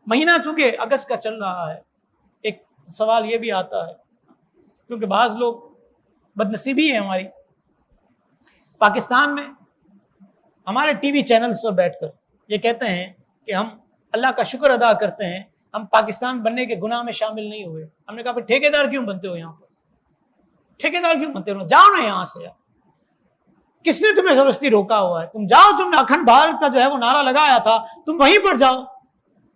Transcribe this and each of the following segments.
مہینہ چونکہ اگست کا چل رہا ہے، ایک سوال یہ بھی آتا ہے، کیونکہ بعض لوگ بدنصیبی ہے ہماری، پاکستان میں ہمارے ٹی وی چینلز پر بیٹھ کر یہ کہتے ہیں کہ ہم اللہ کا شکر ادا کرتے ہیں، ہم پاکستان بننے کے گناہ میں شامل نہیں ہوئے۔ ہم نے کہا پھر ٹھیکیدار کیوں بنتے ہو یہاں پر؟ ٹھیکیدار کیوں بنتے ہو؟ جاؤ نا یہاں سے، کس نے تمہیں زبردستی روکا ہوا ہے؟ تم جاؤ، تم نے اکھنڈ بھارت کا جو ہے وہ نعرہ لگایا تھا، تم وہیں پر جاؤ،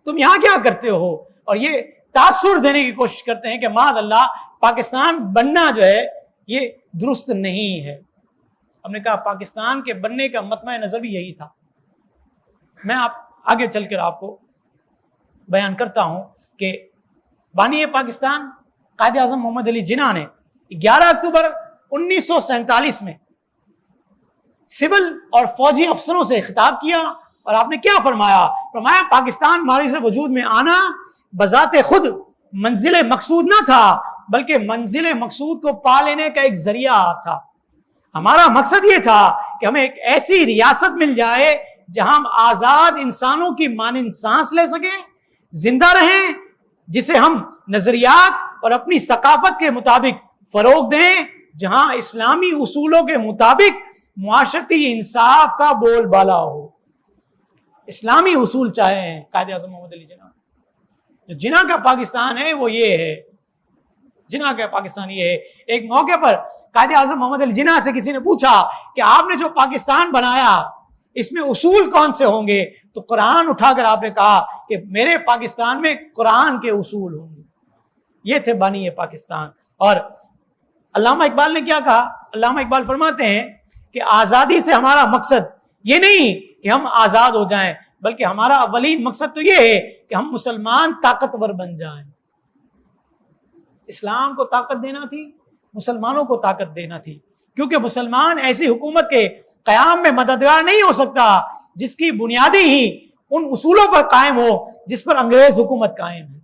تم یہاں کیا کرتے ہو؟ اور یہ تاثر دینے کی کوشش کرتے ہیں کہ معاذ اللہ پاکستان بننا جو ہے یہ درست نہیں ہے۔ ہم نے کہا پاکستان کے بننے کا مطمع نظر بھی یہی تھا۔ میں آگے چل کر آپ کو بیان کرتا ہوں کہ بانی پاکستان قائد اعظم محمد علی جناح نے 11 اکتوبر 1947 میں سول اور فوجی افسروں سے خطاب کیا، اور آپ نے کیا فرمایا؟ فرمایا پاکستان ماضی وجود میں آنا بذات خود منزل مقصود نہ تھا، بلکہ منزل مقصود کو پا لینے کا ایک ذریعہ تھا۔ ہمارا مقصد یہ تھا کہ ہمیں ایک ایسی ریاست مل جائے جہاں ہم آزاد انسانوں کی مانند سانس لے سکیں، زندہ رہیں، جسے ہم نظریات اور اپنی ثقافت کے مطابق فروغ دیں، جہاں اسلامی اصولوں کے مطابق معاشرتی انصاف کا بول بالا ہو۔ اسلامی اصول چاہے ہیں قائد اعظم محمد علی جناح، جو جناح کا پاکستان ہے وہ یہ ہے، جناح کا پاکستان یہ ہے۔ ایک موقع پر قائد اعظم محمد علی جناح سے کسی نے پوچھا کہ آپ نے جو پاکستان بنایا اس میں اصول کون سے ہوں گے؟ تو قرآن اٹھا کر آپ نے کہا کہ میرے پاکستان میں قرآن کے اصول ہوں گے۔ یہ تھے بانی پاکستان۔ اور علامہ اقبال نے کیا کہا؟ علامہ اقبال فرماتے ہیں کہ آزادی سے ہمارا مقصد یہ نہیں کہ ہم آزاد ہو جائیں، بلکہ ہمارا اولین مقصد تو یہ ہے کہ ہم مسلمان طاقتور بن جائیں۔ اسلام کو طاقت دینا تھی، مسلمانوں کو طاقت دینا تھی، کیونکہ مسلمان ایسی حکومت کے قیام میں مددگار نہیں ہو سکتا جس کی بنیادی ہی ان اصولوں پر قائم ہو جس پر انگریز حکومت قائم ہے۔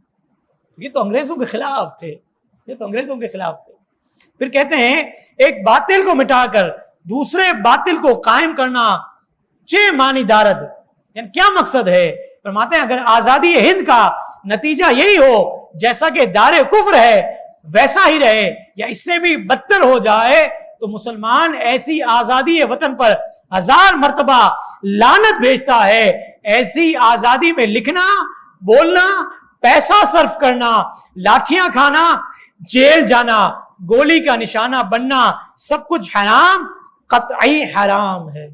یہ تو انگریزوں کے خلاف تھے، یہ تو انگریزوں کے خلاف تھے۔ پھر کہتے ہیں ایک باطل کو مٹا کر دوسرے باطل کو قائم کرنا چے معنی دارد، یعنی کیا مقصد ہے؟ فرماتے ہیں اگر آزادی ہند کا نتیجہ یہی ہو جیسا کہ دار کفر ہے ویسا ہی رہے یا اس سے بھی بدتر ہو جائے، تو مسلمان ایسی آزادی وطن پر 1000 مرتبہ لعنت بھیجتا ہے۔ ایسی آزادی میں لکھنا، بولنا، پیسہ صرف کرنا، لاٹھیاں کھانا، جیل جانا، گولی کا نشانہ بننا، سب کچھ حرام، قطعی حرام ہے۔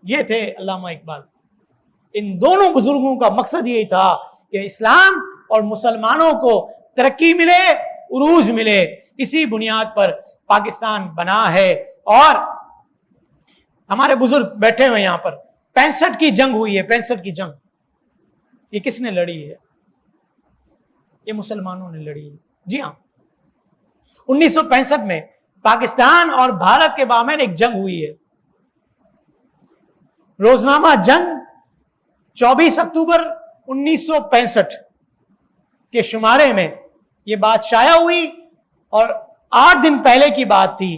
یہ تھے علامہ اقبال۔ ان دونوں بزرگوں کا مقصد یہی تھا کہ اسلام اور مسلمانوں کو ترقی ملے، عروج ملے۔ اسی بنیاد پر پاکستان بنا ہے۔ اور ہمارے بزرگ بیٹھے ہوئے یہاں پر 65 کی جنگ ہوئی ہے، 65 کی جنگ، یہ کس نے لڑی ہے؟ یہ مسلمانوں نے لڑی ہے۔ جی ہاں، 1965 میں پاکستان اور بھارت کے مابین ایک جنگ ہوئی ہے۔ روزنامہ جنگ 24 اکتوبر 1965 کے شمارے میں یہ بات شائع ہوئی، اور 8 دن پہلے کی بات تھی۔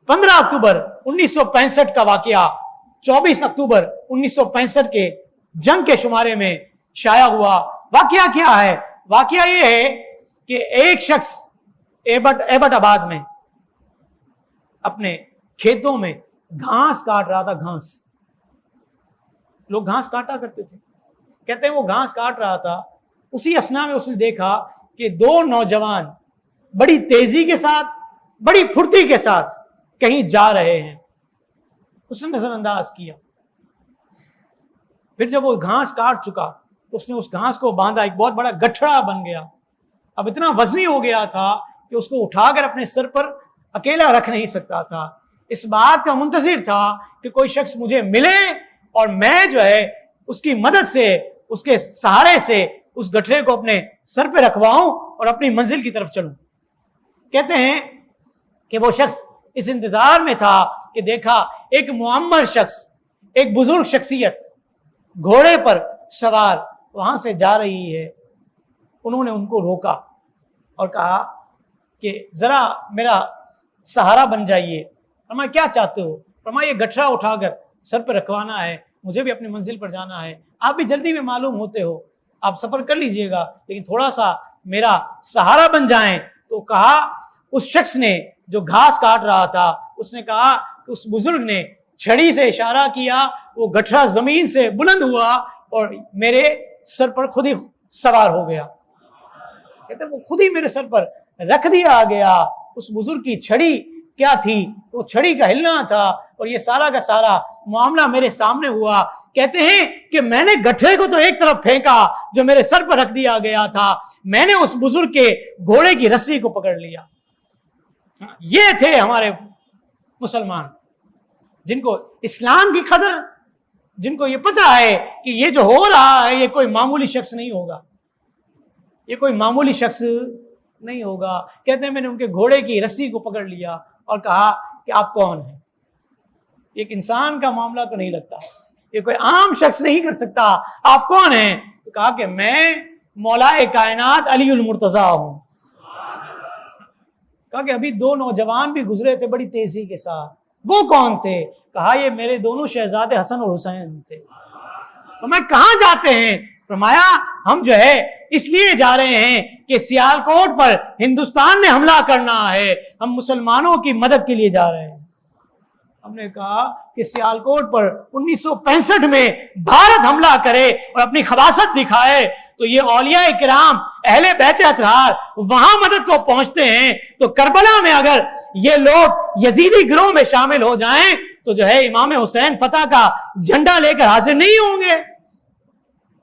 15 اکتوبر 1965 کا واقعہ 24 اکتوبر 1965 کے جنگ کے شمارے میں شائع ہوا۔ واقعہ کیا ہے؟ واقعہ یہ ہے کہ ایک شخص ایبٹ آباد میں اپنے کھیتوں میں گھاس کاٹ رہا تھا۔ گھاس، لوگ گھاس کاٹا کرتے تھے۔ کہتے ہیں وہ گھاس کاٹ رہا تھا، اسی اثنا میں اس نے دیکھا کہ 2 نوجوان بڑی تیزی کے ساتھ، بڑی پھرتی کے ساتھ کہیں جا رہے ہیں۔ اس نے نظر انداز کیا۔ پھر جب وہ گھاس کاٹ چکا تو اس نے اس گھاس کو باندھا، ایک بہت بڑا گٹھڑا بن گیا۔ اب اتنا وزنی ہو گیا تھا کہ اس کو اٹھا کر اپنے سر پر اکیلا رکھ نہیں سکتا تھا۔ اس بات کا منتظر تھا کہ کوئی شخص مجھے ملے اور میں جو ہے اس کی مدد سے، اس کے سہارے سے اس گٹھڑے کو اپنے سر پہ رکھواؤں اور اپنی منزل کی طرف چلوں۔ کہتے ہیں کہ وہ شخص اس انتظار میں تھا کہ دیکھا ایک معمر شخص، ایک بزرگ شخصیت گھوڑے پر سوار وہاں سے جا رہی ہے۔ انہوں نے ان کو روکا اور کہا کہ ذرا میرا سہارا بن جائیے۔ فرمایا کیا چاہتے ہو؟ فرمایا یہ گٹھڑا اٹھا کر سر پہ رکھوانا ہے، مجھے بھی اپنی منزل پر جانا ہے، آپ بھی جلدی میں معلوم ہوتے ہو، آپ سفر کر لیجئے گا لیکن تھوڑا سا میرا سہارا بن جائیں. تو کہا اس شخص نے جو گھاس کاٹ رہا تھا, اس نے کہا کہ اس بزرگ نے چھڑی سے اشارہ کیا, وہ گٹھڑا زمین سے بلند ہوا اور میرے سر پر خود ہی سوار ہو گیا. کہتے وہ خود ہی میرے سر پر رکھ دیا گیا. اس بزرگ کی چھڑی کیا تھی؟ وہ چھڑی کا ہلنا تھا اور یہ سارا کا سارا معاملہ میرے سامنے ہوا. کہتے ہیں کہ میں نے گٹھڑے کو تو ایک طرف پھینکا جو میرے سر پر رکھ دیا گیا تھا, میں نے اس بزرگ کے گھوڑے کی رسی کو پکڑ لیا. یہ تھے ہمارے مسلمان جن کو اسلام کی قدر, جن کو یہ پتا ہے کہ یہ جو ہو رہا ہے یہ کوئی معمولی شخص نہیں ہوگا, یہ کوئی معمولی شخص نہیں ہوگا. کہتے ہیں میں نے ان کے گھوڑے کی رسی کو پکڑ لیا اور کہا کہ آپ کون ہیں؟ ایک انسان کا معاملہ تو نہیں لگتا, یہ کوئی عام شخص نہیں کر سکتا. آپ کون ہیں؟ تو کہا کہ میں مولائے کائنات علی المرتضیٰ ہوں. کہا کہ ابھی 2 نوجوان بھی گزرے تھے بڑی تیزی کے ساتھ, وہ کون تھے؟ کہا یہ میرے دونوں شہزادے حسن اور حسین تھے. تو میں کہاں جاتے ہیں؟ فرمایا ہم جو ہے اس لیے جا رہے ہیں کہ سیالکوٹ پر ہندوستان نے حملہ کرنا ہے, ہم مسلمانوں کی مدد کے لیے جا رہے ہیں. ہم نے کہا کہ سیالکوٹ پر 1965 میں بھارت حملہ کرے اور اپنی خباثت دکھائے تو یہ اولیاء کرام اہل بیت اطہار وہاں مدد کو پہنچتے ہیں, تو کربلا میں اگر یہ لوگ یزیدی گروہ میں شامل ہو جائیں تو جو ہے امام حسین فتح کا جھنڈا لے کر حاضر نہیں ہوں گے.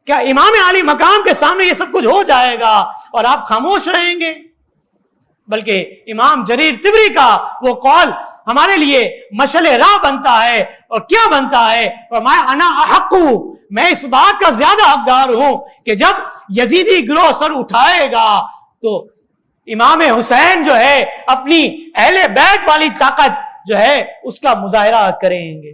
کیا امام عالی مقام کے سامنے یہ سب کچھ ہو جائے گا اور آپ خاموش رہیں گے؟ بلکہ امام جریر طبری کا وہ قول ہمارے لیے مشعل راہ بنتا ہے. اور کیا بنتا ہے؟ فرمایا انا احق, میں اس بات کا زیادہ حقدار ہوں کہ جب یزیدی گروہ سر اٹھائے گا تو امام حسین جو ہے اپنی اہل بیت والی طاقت جو ہے اس کا مظاہرہ کریں گے.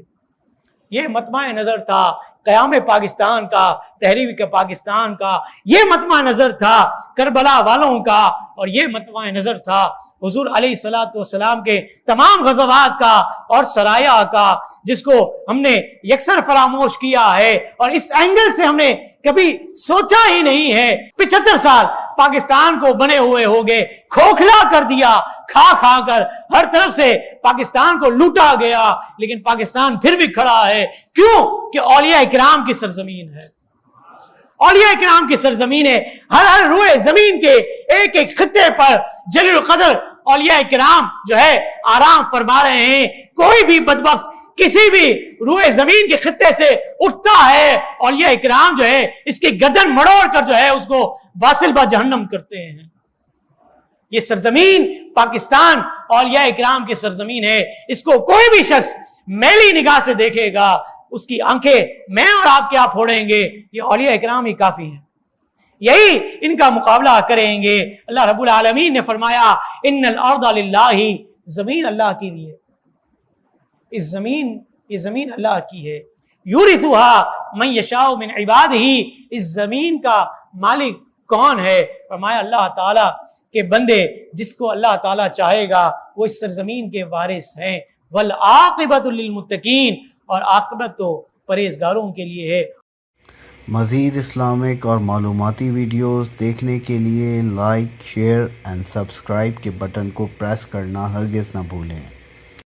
یہ مطمع نظر تھا قیام پاکستان کا, تحریک پاکستان کا, یہ مطمع نظر تھا کربلا والوں کا, اور یہ مطمع نظر تھا حضور علیہ الصلوۃ والسلام کے تمام غزوات کا اور سرایا کا, جس کو ہم نے یکسر فراموش کیا ہے اور اس اینگل سے ہم نے کبھی سوچا ہی نہیں ہے. 75 سال پاکستان کو بنے ہوئے ہو گئے, کھوکھلا کر دیا, کھا کھا کر ہر طرف سے پاکستان کو لوٹا گیا, لیکن پاکستان پھر بھی کھڑا ہے. کیوں؟ کہ اولیاء کرام کی سرزمین ہے, اولیاء کرام کی سرزمین ہے. ہر روئے زمین کے ایک ایک خطے پر جلیل القدر اولیاء کرام جو ہے آرام فرما رہے ہیں. کوئی بھی بدبخت کسی بھی روئے زمین کے خطے سے اٹھتا ہے, اولیاء کرام جو ہے اس کی گردن مڑوڑ کر جو ہے اس کو واصل با جہنم کرتے ہیں. یہ سرزمین پاکستان اولیاء کرام کی سرزمین ہے. اس کو کوئی بھی شخص میلی نگاہ سے دیکھے گا, اس کی آنکھیں میں اور آپ کیا پھوڑیں گے, یہ اولیاء کرام ہی کافی ہیں, یہی ان کا مقابلہ کریں گے. اللہ رب العالمین نے فرمایا ان الارض للہ, زمین اللہ کی لیے, یہ زمین اللہ کی ہے. یورثها من یشاء من عبادہ, اس زمین کا مالک کون ہے؟ فرمایا اللہ تعالیٰ کے بندے, جس کو اللہ تعالیٰ چاہے گا وہ اس سرزمین کے وارث ہیں. والعاقبۃ للمتقین, اور عاقبت تو پرہیزگاروں کے لیے ہے. مزید اسلامک اور معلوماتی ویڈیوز دیکھنے کے لیے لائک، شیئر اینڈ سبسکرائب کے بٹن کو پریس کرنا ہرگز نہ بھولیں.